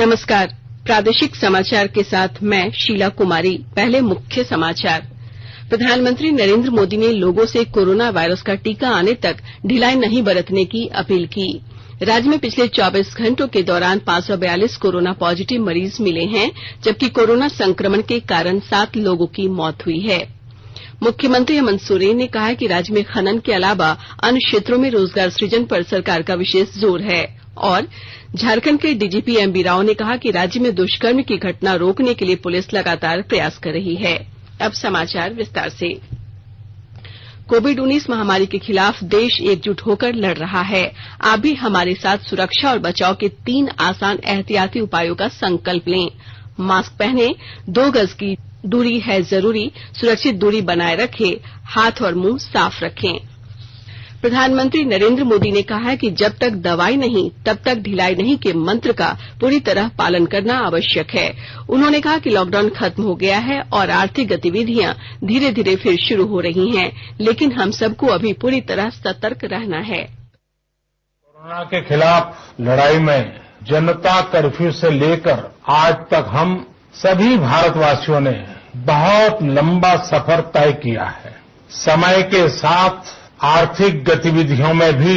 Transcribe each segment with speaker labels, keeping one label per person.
Speaker 1: नमस्कार। प्रादेशिक समाचार के साथ मैं शीला कुमारी। पहले मुख्य समाचार। प्रधानमंत्री नरेंद्र मोदी ने लोगों से कोरोना वायरस का टीका आने तक ढिलाई नहीं बरतने की अपील की। राज्य में पिछले 24 घंटों के दौरान 542 कोरोना पॉजिटिव मरीज मिले हैं, जबकि कोरोना संक्रमण के कारण 7 लोगों की मौत हुई है। मुख्यमंत्री हेमंत सोरेन ने कहा है कि राज्य में खनन के अलावा अन्य क्षेत्रों में रोजगार सृजन पर सरकार का विशेष जोर है। और झारखंड के डीजीपी एमवी राव ने कहा कि राज्य में दुष्कर्म की घटना रोकने के लिए पुलिस लगातार प्रयास कर रही है। अब समाचार विस्तार से। कोविड-19 महामारी के खिलाफ देश एकजुट होकर लड़ रहा है। आप भी हमारे साथ सुरक्षा और बचाव के 3 आसान एहतियाती उपायों का संकल्प लें। मास्क पहनें, 2 गज की दूरी है जरूरी, सुरक्षित दूरी बनाए रखें, हाथ और मुंह साफ रखें। प्रधानमंत्री नरेंद्र मोदी ने कहा है कि जब तक दवाई नहीं तब तक ढिलाई नहीं के मंत्र का पूरी तरह पालन करना आवश्यक है। उन्होंने कहा कि लॉकडाउन खत्म हो गया है और आर्थिक गतिविधियां धीरे धीरे फिर शुरू हो रही हैं, लेकिन हम सबको अभी पूरी तरह सतर्क रहना है।
Speaker 2: कोरोना के खिलाफ लड़ाई में जनता कर्फ्यू से लेकर आज तक हम सभी भारतवासियों ने बहुत लंबा सफर तय किया है। समय के साथ आर्थिक गतिविधियों में भी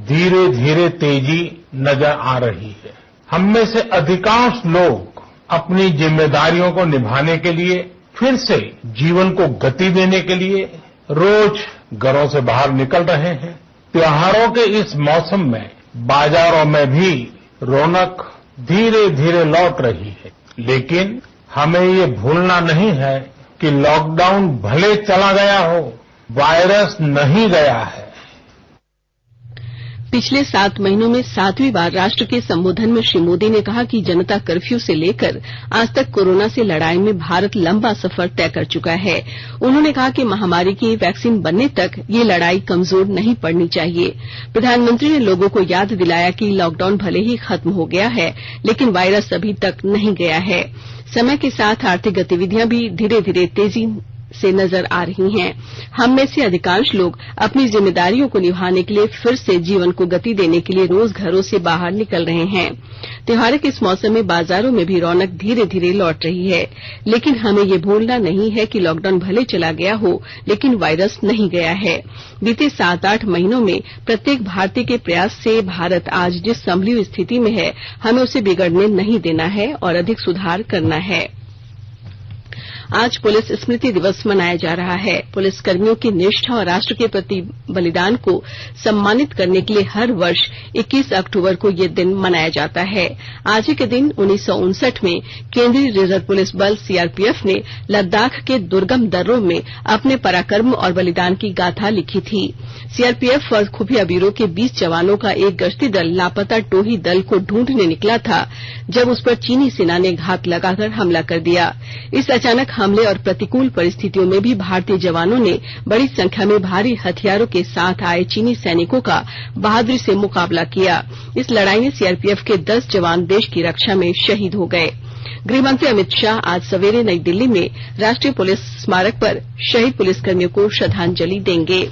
Speaker 2: धीरे धीरे तेजी नजर आ रही है। हम में से अधिकांश लोग अपनी जिम्मेदारियों को निभाने के लिए, फिर से जीवन को गति देने के लिए रोज घरों से बाहर निकल रहे हैं। त्योहारों के इस मौसम में बाजारों में भी रौनक धीरे धीरे लौट रही है, लेकिन हमें ये भूलना नहीं है कि लॉकडाउन भले चला गया हो, वायरस नहीं गया है।
Speaker 1: पिछले 7 महीनों में 7वीं बार राष्ट्र के संबोधन में श्री मोदी ने कहा कि जनता कर्फ्यू से लेकर आज तक कोरोना से लड़ाई में भारत लंबा सफर तय कर चुका है। उन्होंने कहा कि महामारी की वैक्सीन बनने तक ये लड़ाई कमजोर नहीं पड़नी चाहिए। प्रधानमंत्री ने लोगों को याद दिलाया कि लॉकडाउन भले ही खत्म हो गया है, लेकिन वायरस अभी तक नहीं गया है। समय के साथ आर्थिक गतिविधियां भी धीरे धीरे तेजी से नजर आ रही हैं। हम में से अधिकांश लोग अपनी जिम्मेदारियों को निभाने के लिए फिर से जीवन को गति देने के लिए रोज घरों से बाहर निकल रहे हैं। त्योहारों के इस मौसम में बाजारों में भी रौनक धीरे धीरे लौट रही है, लेकिन हमें ये भूलना नहीं है कि लॉकडाउन भले चला गया हो, लेकिन वायरस नहीं गया है। बीते 7-8 महीनों में प्रत्येक भारतीय के प्रयास से भारत आज जिस संभली हुई स्थिति में है, हमें उसे बिगड़ने नहीं देना है और अधिक सुधार करना है। आज पुलिस स्मृति दिवस मनाया जा रहा है। पुलिस कर्मियों की निष्ठा और राष्ट्र के प्रति बलिदान को सम्मानित करने के लिए हर वर्ष 21 अक्टूबर को ये दिन मनाया जाता है। आज ही के दिन 1959 में केंद्रीय रिजर्व पुलिस बल सीआरपीएफ ने लद्दाख के दुर्गम दर्रों में अपने पराक्रम और बलिदान की गाथा लिखी थी। सीआरपीएफ और खुफिया ब्यूरो के 20 जवानों का एक गश्ती दल लापता टोही दल को ढूंढने निकला था, जब उस पर चीनी सेना ने घात लगाकर हमला कर दिया। इस अचानक हमले और प्रतिकूल परिस्थितियों में भी भारतीय जवानों ने बड़ी संख्या में भारी हथियारों के साथ आए चीनी सैनिकों का बहादुरी से मुकाबला किया। इस लड़ाई में सीआरपीएफ के 10 जवान देश की रक्षा में शहीद हो गए। गृहमंत्री अमित शाह आज सवेरे नई दिल्ली में राष्ट्रीय पुलिस स्मारक पर शहीद पुलिसकर्मियों को श्रद्धांजलि देंगे।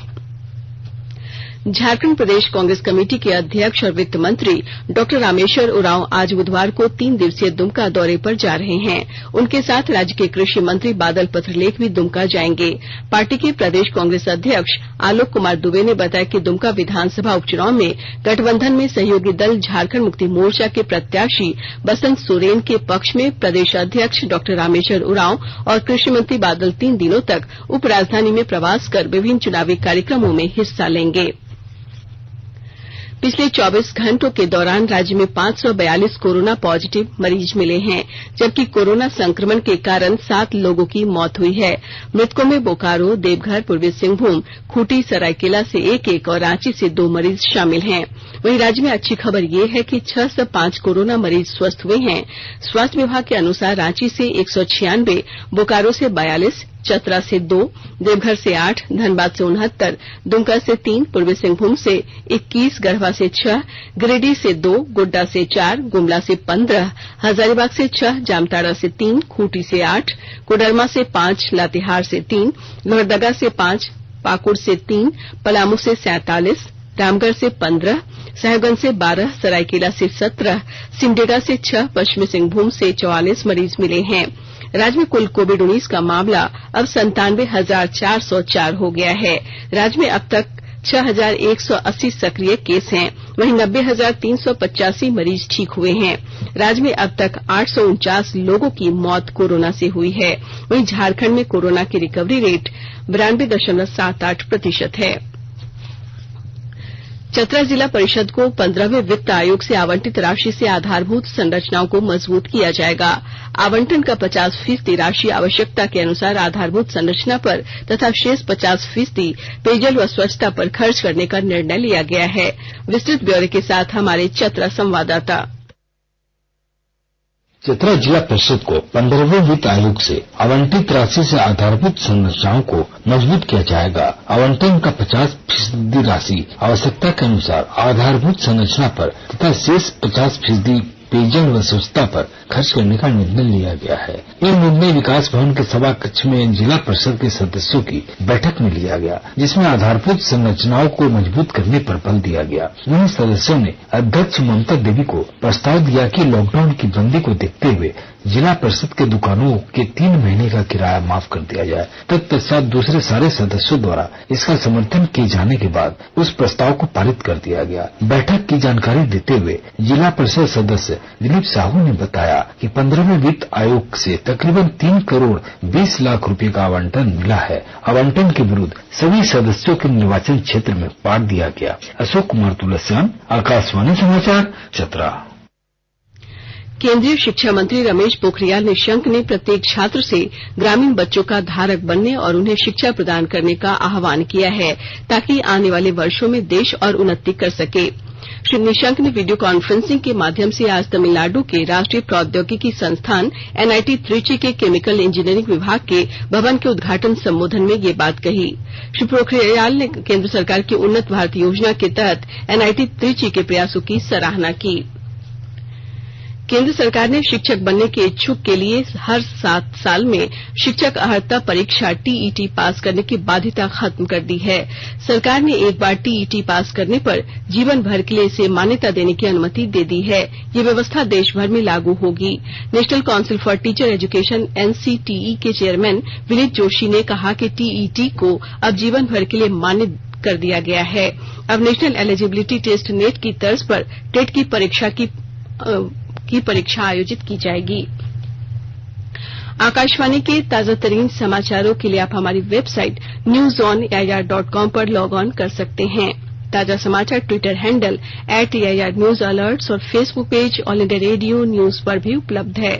Speaker 1: झारखंड प्रदेश कांग्रेस कमेटी के अध्यक्ष और वित्त मंत्री डॉक्टर रामेश्वर उरांव आज बुधवार को 3 दिवसीय दुमका दौरे पर जा रहे हैं। उनके साथ राज्य के कृषि मंत्री बादल पत्रलेख भी दुमका जाएंगे। पार्टी के प्रदेश कांग्रेस अध्यक्ष आलोक कुमार दुबे ने बताया कि दुमका विधानसभा उपचुनाव में गठबंधन में सहयोगी दल झारखंड मुक्ति मोर्चा के प्रत्याशी बसंत सोरेन के पक्ष में प्रदेश अध्यक्ष डॉक्टर रामेश्वर उरांव और कृषि मंत्री बादल 3 दिनों तक उप राजधानी में प्रवास कर विभिन्न चुनावी कार्यक्रमों में हिस्सा लेंगे। पिछले 24 घंटों के दौरान राज्य में 542 कोरोना पॉजिटिव मरीज मिले हैं, जबकि कोरोना संक्रमण के कारण 7 लोगों की मौत हुई है। मृतकों में बोकारो, देवघर, पूर्वी सिंहभूम, खूंटी, सरायकेला से 1-1 और रांची से 2 मरीज शामिल हैं। वहीं राज्य में अच्छी खबर ये है कि 605 कोरोना मरीज स्वस्थ हुए हैं। स्वास्थ्य विभाग के अनुसार रांची से 196, बोकारो से 42, चतरा से 2, देवघर से 8, धनबाद से 69, दुमका से 3, पूर्वी सिंहभूम से 21, गढ़वा से 6, गिरिडीह से 2, गोड्डा से 4, गुमला से 15, हजारीबाग से 6, जामताड़ा से 3, खूंटी से 8, कोडरमा से 5, लातेहार से 3, लोहरदगा से 5, पाकुड़ से 3, पलामू से 47, रामगढ़ से 15, साहेबगंज से 12, सरायकेला से 17, सिमडेगा से 6, पश्चिमी सिंहभूम से 44 मरीज मिले हैं। राज्य में कुल कोविड-19 का मामला अब 97,404 हो गया है। राज्य में अब तक 6,180 सक्रिय केस हैं, वहीं 90,385 मरीज ठीक हुए हैं। राज्य में अब तक 849 लोगों की मौत कोरोना से हुई है। वहीं झारखंड में कोरोना की रिकवरी रेट 92.78% है। चतरा जिला परिषद को 15वें वित्त आयोग से आवंटित राशि से आधारभूत संरचनाओं को मजबूत किया जाएगा। आवंटन का 50% राशि आवश्यकता के अनुसार आधारभूत संरचना पर तथा शेष 50% पेयजल व स्वच्छता पर खर्च करने का निर्णय लिया गया है। विस्तृत ब्यौरे के साथ हमारे चतरा संवाददाता।
Speaker 3: चतरा जिला परिषद को 15वें वित्त आयोग से आवंटित राशि से आधारभूत संरचनाओं को मजबूत किया जाएगा। आवंटन का 50% राशि आवश्यकता के अनुसार आधारभूत संरचना पर तथा शेष 50% पेयजल व स्वच्छता पर खर्च करने का निर्णय लिया गया है। यह निर्णय विकास भवन के सभा कक्ष में जिला परिषद के सदस्यों की बैठक में लिया गया, जिसमें आधारभूत संरचनाओं को मजबूत करने पर बल दिया गया। वहीं सदस्यों ने अध्यक्ष ममता देवी को प्रस्ताव दिया कि लॉकडाउन की बंदी को देखते हुए जिला परिषद के दुकानों के 3 महीने का किराया माफ कर दिया जाए। तत्पश्चात दूसरे सारे सदस्यों द्वारा इसका समर्थन किए जाने के बाद उस प्रस्ताव को पारित कर दिया गया। बैठक की जानकारी देते हुए जिला परिषद सदस्य दिलीप साहू ने बताया कि 15वें वित्त आयोग से तकरीबन 3 करोड़ 20 लाख रुपए का आवंटन मिला है। आवंटन के विरुद्ध सभी सदस्यों के निर्वाचन क्षेत्र में बांट दिया गया। अशोक कुमार तुलसियान, आकाशवाणी समाचार, चतरा।
Speaker 1: केंद्रीय शिक्षा मंत्री रमेश पोखरियाल निशंक ने प्रत्येक छात्र से ग्रामीण बच्चों का धारक बनने और उन्हें शिक्षा प्रदान करने का आह्वान किया है, ताकि आने वाले वर्षों में देश और उन्नति कर सके। श्री निशंक ने वीडियो कॉन्फ्रेंसिंग के माध्यम से आज तमिलनाडु के राष्ट्रीय प्रौद्योगिकी संस्थान एनआईटी त्रिची के केमिकल इंजीनियरिंग विभाग के भवन के उद्घाटन संबोधन में ये बात कही। श्री पोखरियाल ने केंद्र सरकार की उन्नत भारत योजना के तहत एनआईटी त्रिची के प्रयासों की सराहना की। केंद्र सरकार ने शिक्षक बनने के इच्छुक के लिए हर 7 साल में शिक्षक अर्हता परीक्षा टीईटी पास करने की बाध्यता खत्म कर दी है। सरकार ने एक बार टीईटी पास करने पर जीवन भर के लिए इसे मान्यता देने की अनुमति दे दी है। ये व्यवस्था देश भर में लागू होगी। National council for teacher education NCTE के चेयरमैन विनीत जोशी ने कहा कि टीईटी को अब जीवन भर के लिए मान्य कर दिया गया है। अब नेशनल एलिजिबिलिटी टेस्ट नेट की तर्ज पर टेट की परीक्षा आयोजित की जाएगी। आकाशवाणी के ताजा तरीन समाचारों के लिए आप हमारी वेबसाइट newsonair.com पर लॉग ऑन कर सकते हैं। ताजा समाचार ट्विटर हैंडल @AIRNewsAlerts और Facebook page all India radio news पर भी उपलब्ध है।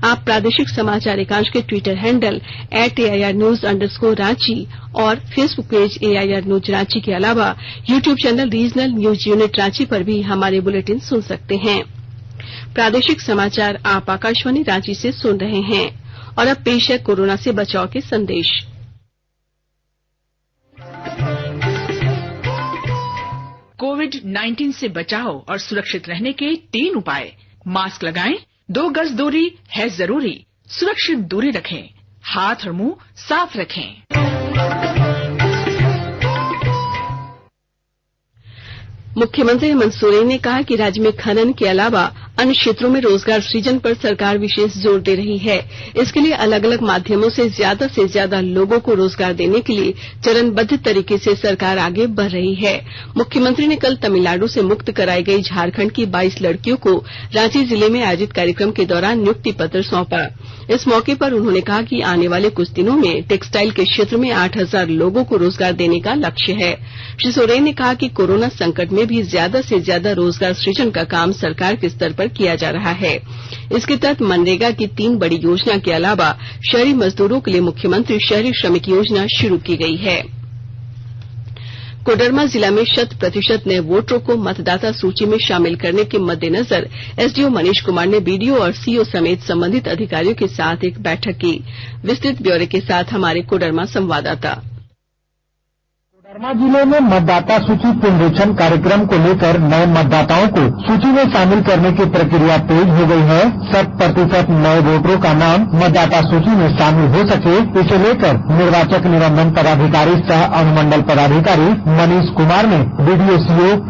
Speaker 1: आप प्रादेशिक समाचार एकांश के ट्विटर हैंडल @AIRNews_रांची और Facebook page AIR news Ranchi के अलावा YouTube channel regional news unit Ranchi पर भी हमारे बुलेटिन सुन सकते हैं। प्रादेशिक समाचार आप आकाशवाणी रांची से सुन रहे हैं और अब पेश है कोरोना से बचाव के संदेश।
Speaker 4: कोविड-19 से बचाव और सुरक्षित रहने के 3 उपाय। मास्क लगाएं, 2 गज दूरी है जरूरी, सुरक्षित दूरी रखें, हाथ और मुंह साफ रखें।
Speaker 1: मुख्यमंत्री हेमंत सोरेन ने कहा कि राज्य में खनन के अलावा अन्य क्षेत्रों में रोजगार सृजन पर सरकार विशेष जोर दे रही है। इसके लिए अलग अलग माध्यमों से ज्यादा लोगों को रोजगार देने के लिए चरणबद्ध तरीके से सरकार आगे बढ़ रही है। मुख्यमंत्री ने कल तमिलनाडु से मुक्त कराई गई झारखंड की 22 लड़कियों को रांची जिले में आयोजित कार्यक्रम के दौरान नियुक्ति पत्र सौंपा। इस मौके पर उन्होंने कहा कि आने वाले कुछ दिनों में टेक्सटाइल के क्षेत्र में 8000 लोगों को रोजगार देने का लक्ष्य है। श्री सोरेन ने कहा कि कोरोना संकट में भी ज्यादा से ज्यादा रोजगार सृजन का काम सरकार के स्तर पर किया जा रहा है। इसके तहत मनरेगा की 3 बड़ी योजना के अलावा शहरी मजदूरों के लिए मुख्यमंत्री शहरी श्रमिक योजना शुरू की गई है। कोडरमा जिला में 100% नए वोटरों को मतदाता सूची में शामिल करने के मद्देनजर एसडीओ मनीष कुमार ने बीडीओ और सीओ समेत संबंधित अधिकारियों के साथ एक बैठक की। विस्तृत ब्यौरे के साथ हमारे कोडरमा संवाददाता।
Speaker 5: कोडरमा जिले में मतदाता सूची पुनरीक्षण कार्यक्रम को लेकर नए मतदाताओं को सूची में शामिल करने की प्रक्रिया तेज हो गई है। 100% नए वोटरों का नाम मतदाता सूची में शामिल हो सके, इसे लेकर निर्वाचक निबंधन पदाधिकारी सह अनुमंडल पदाधिकारी मनीष कुमार ने BDO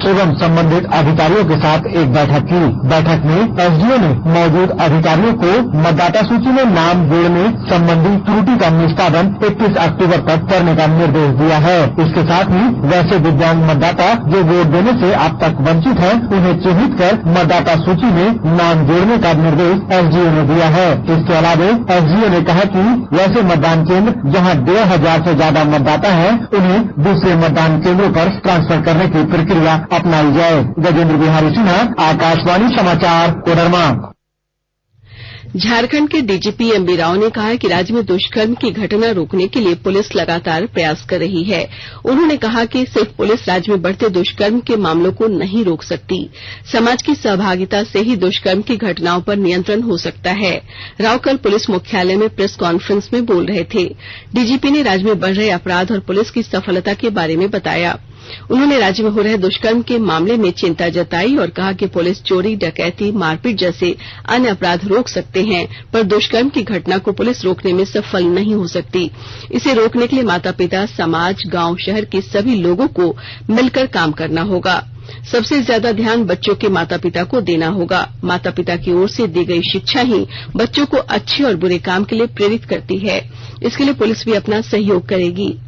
Speaker 5: एवं संबंधित अधिकारियों के साथ एक बैठक की। बैठक में SDO ने मौजूद अधिकारियों को मतदाता सूची में नाम जोड़ने संबंधी त्रुटि का निष्पादन 31 अक्टूबर तक करने का निर्देश दिया है। इसके साथ ही वैसे दिव्यांग मतदाता जो वोट देने से अब तक वंचित हैं, उन्हें चिन्हित कर मतदाता सूची में नाम जोड़ने का निर्देश SDO ने दिया है। इसके अलावा SDO ने कहा कि वैसे मतदान केंद्र जहां 1500 से ज्यादा मतदाता हैं, उन्हें दूसरे मतदान केंद्रों पर ट्रांसफर करने की प्रक्रिया अपनाई जाए। गजेंद्र बिहारी सिन्हा, आकाशवाणी समाचार, कोडरमा।
Speaker 1: झारखंड के DGP MB राव ने कहा है कि राज्य में दुष्कर्म की घटना रोकने के लिए पुलिस लगातार प्रयास कर रही है। उन्होंने कहा कि सिर्फ पुलिस राज्य में बढ़ते दुष्कर्म के मामलों को नहीं रोक सकती, समाज की सहभागिता से ही दुष्कर्म की घटनाओं पर नियंत्रण हो सकता है। राव कल पुलिस मुख्यालय में प्रेस कॉन्फ्रेंस में बोल रहे थे। DGP ने राज्य में बढ़ रहे अपराध और पुलिस की सफलता के बारे में बताया। उन्होंने राज्य में हो रहे दुष्कर्म के मामले में चिंता जताई और कहा कि पुलिस चोरी, डकैती, मारपीट जैसे अन्य अपराध रोक सकते हैं, पर दुष्कर्म की घटना को पुलिस रोकने में सफल नहीं हो सकती। इसे रोकने के लिए माता पिता, समाज, गांव, शहर के सभी लोगों को मिलकर काम करना होगा। सबसे ज्यादा ध्यान बच्चों के माता पिता को देना होगा। माता पिता की ओर से दी गई शिक्षा ही बच्चों को अच्छे और बुरे काम के लिए प्रेरित करती है। इसके लिए पुलिस भी अपना सहयोग करेगी।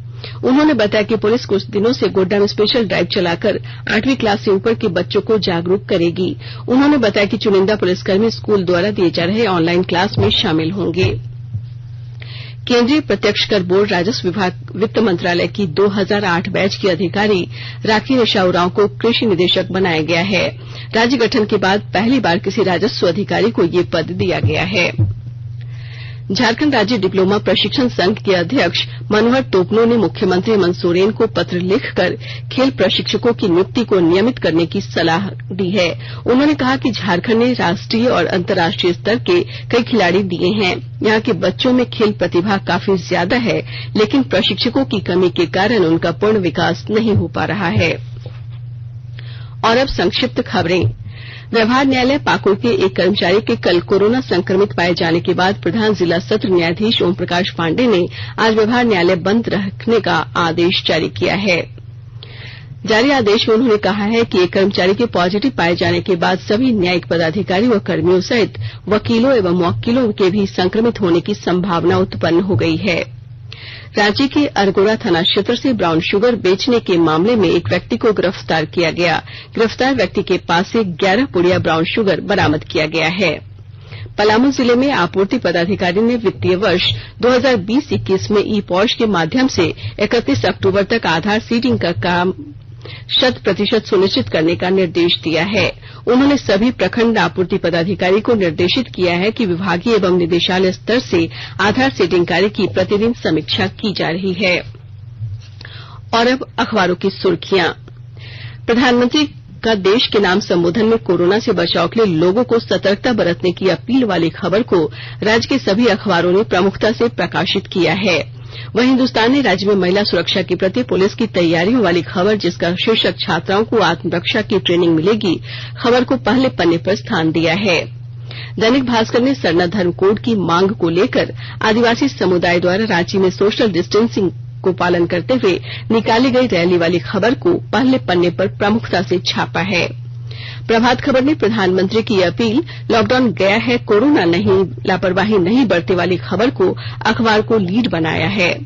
Speaker 1: उन्होंने बताया कि पुलिस कुछ दिनों से गोड्डा में स्पेशल ड्राइव चलाकर 8वीं क्लास से ऊपर के बच्चों को जागरूक करेगी। उन्होंने बताया कि चुनिंदा पुलिसकर्मी स्कूल द्वारा दिए जा रहे ऑनलाइन क्लास में शामिल होंगे। केंद्रीय प्रत्यक्ष कर बोर्ड राजस्व विभाग वित्त मंत्रालय की 2008 बैच की अधिकारी राखी निशा उरांव को कृषि निदेशक बनाया गया है। राज्य गठन के बाद पहली बार किसी राजस्व अधिकारी को ये पद दिया गया है। झारखंड राज्य डिप्लोमा प्रशिक्षण संघ के अध्यक्ष मनोहर तोपनो ने मुख्यमंत्री हेमंत सोरेन को पत्र लिखकर खेल प्रशिक्षकों की नियुक्ति को नियमित करने की सलाह दी है। उन्होंने कहा कि झारखंड ने राष्ट्रीय और अंतर्राष्ट्रीय स्तर के कई खिलाड़ी दिए हैं। यहाँ के बच्चों में खेल प्रतिभा काफी ज्यादा है, लेकिन प्रशिक्षकों की कमी के कारण उनका पूर्ण विकास नहीं हो पा रहा है। और अब संक्षिप्त खबरें। व्यवहार न्यायालय पाकुड़ के एक कर्मचारी के कल कोरोना संक्रमित पाए जाने के बाद प्रधान जिला सत्र न्यायाधीश ओम प्रकाश पांडेय ने आज व्यवहार न्यायालय बंद रखने का आदेश जारी किया है। जारी आदेश में उन्होंने कहा है कि एक कर्मचारी के पॉजिटिव पाए जाने के बाद सभी न्यायिक पदाधिकारी व कर्मियों सहित वकीलों एवं मुवक्किलों के भी संक्रमित होने की संभावना उत्पन्न हो गई है। रांची के अरगोड़ा थाना क्षेत्र से ब्राउन शुगर बेचने के मामले में एक व्यक्ति को गिरफ्तार किया गया। गिरफ्तार व्यक्ति के पास से 11 पुड़िया ब्राउन शुगर बरामद किया गया है। पलामू जिले में आपूर्ति पदाधिकारी ने वित्तीय वर्ष 2020-21 में ई-पॉश के माध्यम से 31 अक्टूबर तक आधार सीडिंग का काम 100% सुनिश्चित करने का निर्देश दिया है। उन्होंने सभी प्रखंड आपूर्ति पदाधिकारी को निर्देशित किया है कि विभागीय एवं निदेशालय स्तर से आधार सीडिंग कार्य की प्रतिदिन समीक्षा की जा रही है। और अब अखबारों की सुर्खियां। प्रधानमंत्री का देश के नाम संबोधन में कोरोना से बचाव के लिए लोगों को सतर्कता बरतने की अपील वाली खबर को राज्य के सभी अखबारों ने प्रमुखता से प्रकाशित किया है। वहीं हिन्दुस्तान ने राज्य में महिला सुरक्षा के प्रति पुलिस की तैयारियों वाली खबर, जिसका शीर्षक छात्राओं को आत्मरक्षा की ट्रेनिंग मिलेगी, खबर को पहले पन्ने पर स्थान दिया है। दैनिक भास्कर ने सरना धर्म कोड की मांग को लेकर आदिवासी समुदाय द्वारा रांची में सोशल डिस्टेंसिंग को पालन करते हुए निकाली गई रैली वाली खबर को पहले पन्ने पर प्रमुखता से छापा है। प्रभात खबर ने प्रधानमंत्री की अपील, लॉकडाउन गया है कोरोना नहीं, लापरवाही नहीं बरते वाली खबर को अखबार को लीड बनाया है।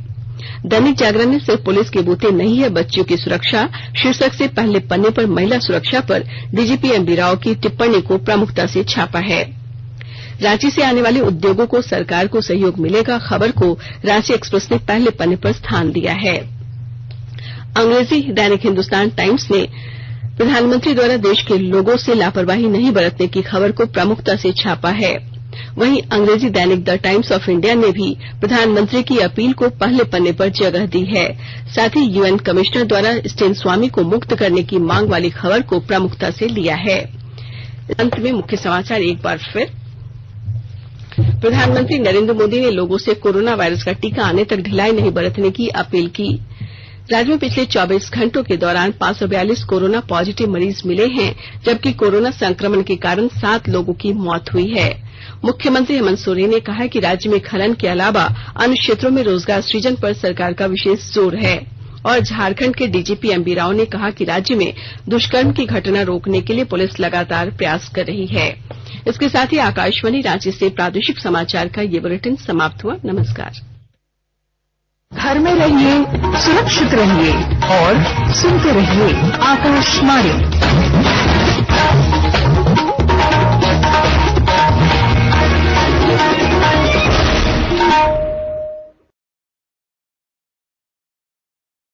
Speaker 1: दैनिक जागरण ने सिर्फ पुलिस के बूते नहीं है बच्चियों की सुरक्षा शीर्षक से पहले पन्ने पर महिला सुरक्षा पर डीजीपी एमबी राव की टिप्पणी को प्रमुखता से छापा है। रांची से आने वाले उद्योगों को सरकार को सहयोग मिलेगा, खबर को रांची एक्सप्रेस ने पहले पन्ने पर स्थान दिया है। अंग्रेजी दैनिक हिन्दुस्तान टाइम्स ने प्रधानमंत्री द्वारा देश के लोगों से लापरवाही नहीं बरतने की खबर को प्रमुखता से छापा है। वहीं अंग्रेजी दैनिक द टाइम्स ऑफ इंडिया ने भी प्रधानमंत्री की अपील को पहले पन्ने पर जगह दी है। साथ ही यूएन कमिश्नर द्वारा स्टेन स्वामी को मुक्त करने की मांग वाली खबर को प्रमुखता से लिया है। अंत में मुख्य समाचार एक बार फिर। प्रधानमंत्री नरेंद्र मोदी ने लोगों से कोरोना वायरस का टीका आने तक ढिलाई नहीं बरतने की अपील की। राज्य में पिछले 24 घंटों के दौरान 542 कोरोना पॉजिटिव मरीज मिले हैं, जबकि कोरोना संक्रमण के कारण 7 लोगों की मौत हुई है। मुख्यमंत्री हेमंत सोरेन ने कहा है कि राज्य में खनन के अलावा अन्य क्षेत्रों में रोजगार सृजन पर सरकार का विशेष जोर है। और झारखंड के डीजीपी एमवी राव ने कहा कि राज्य में दुष्कर्म की घटना रोकने के लिए पुलिस लगातार प्रयास कर रही है। इसके साथ ही आकाशवाणी रांची से प्रादेशिक समाचार का ये बुलेटिन समाप्त हुआ। नमस्कार।
Speaker 4: घर में रहिए, सुरक्षित रहिए और सुनते रहिए आकाशवाणी।